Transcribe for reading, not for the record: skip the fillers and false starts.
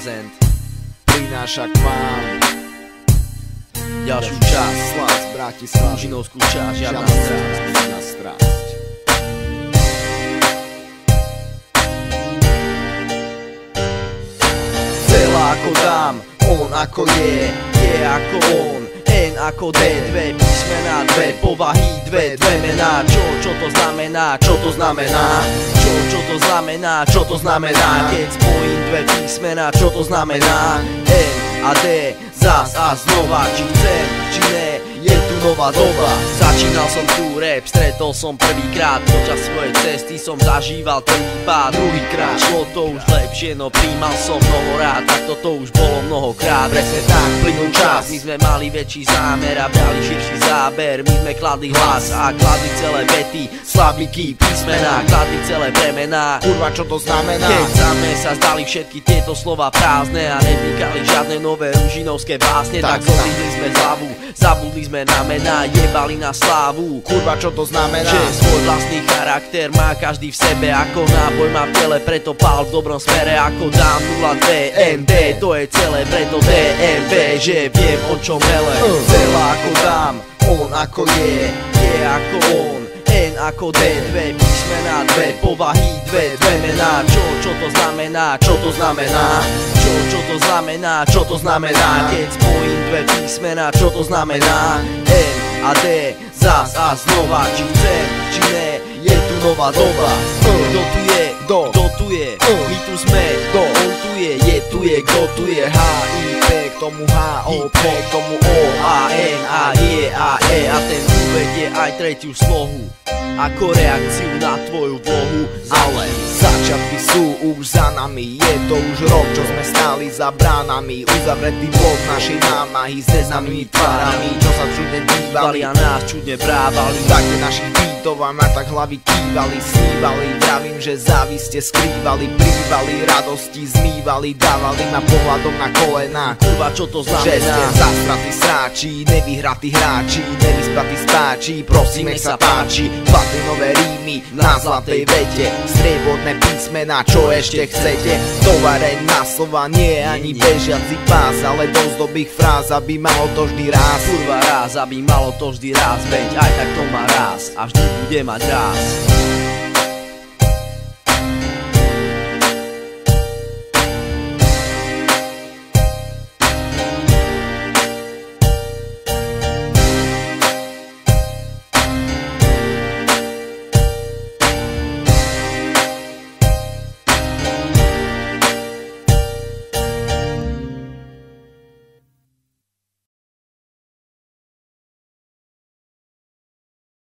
prezent prináša k vám ďalšiu časť Slaz Bratislava, Žinovskú časť, žiadna strásť. Celá ako dám, on ako je ako on, N ako D, dve písmená, dve povahy, dve mená. Čo to znamená, čo to znamená? Čo to znamená, čo to znamená? Keď spojím dve písmená, čo to znamená? N a D, zas a znova, či chcem, či ne, je tu nová doba. Začínal som tu rap, stretol som prvýkrát, počas svojej cesty som zažíval prvý pád. Druhýkrát šlo to už lepšie, no príjmal som mnoho rád, tak toto už bolo mnohokrát. Presne tak, plynul čas, my sme mali väčší zámer a brali širší záber. My sme kladli hlas a kladli celé vety, slabiky, písmená, kladli celé bremená. Kurva, čo to znamená? Keď same sa zdali všetky tieto slova prázdne a nevnikali žiadne nové ružinovské básne, tak zobrili sme hlavu, zabudli sme na mená, jebali na slávu. Kurva, čo to znamená? Že svoj vlastný charakter má každý v sebe, ako náboj má v tele, preto pál v dobrom smere. Ako dám 02 ND, to je celé, preto DMV, že viem o čom hele. Celá ako dám, on ako je ako on, N ako D, dve písmená, dve povahy, dve mená. Čo to znamená, čo to znamená? Čo to znamená, čo to znamená? Keď spojím dve písmená, čo to znamená? N a D, zas a znova, či chcem, či ne, je tu nová doba. Kto tu je, kto tu je, my tu sme, on tu je kto tu je. HIP k tomu HOP k tomu O A N A J A E a ten uvedie aj tretiu slohu ako reakciu na tvoju vlohu. Ale začiatky sú už za nami, je to už rok, čo sme stáli za bránami. Uzavretý blok našej námahy s neznámymi tvárami, čo sa čudne dívali a nás čudne brávali. Také našich beatov a ma tak hlavy kývali, snívali. Vravím, že záviste skrývali, prívali, radosti zmývali, dávali ma pohľadom na kolená. Kurva, čo to znamená? Že ste zastratí sráči, nevyhratí hráči, nevyspatí spáči, prosím, nech sa páči. Nové rímy na zlatej vete, strieborné písmená, čo ešte chcete? Tovareň na slova nie je ani bežiaci pás, ale dosť dobrých fráz, aby malo to vždy ráz. Kurva ráz, aby malo to vždy ráz, veď aj tak to má ráz a vždy bude mať ráz.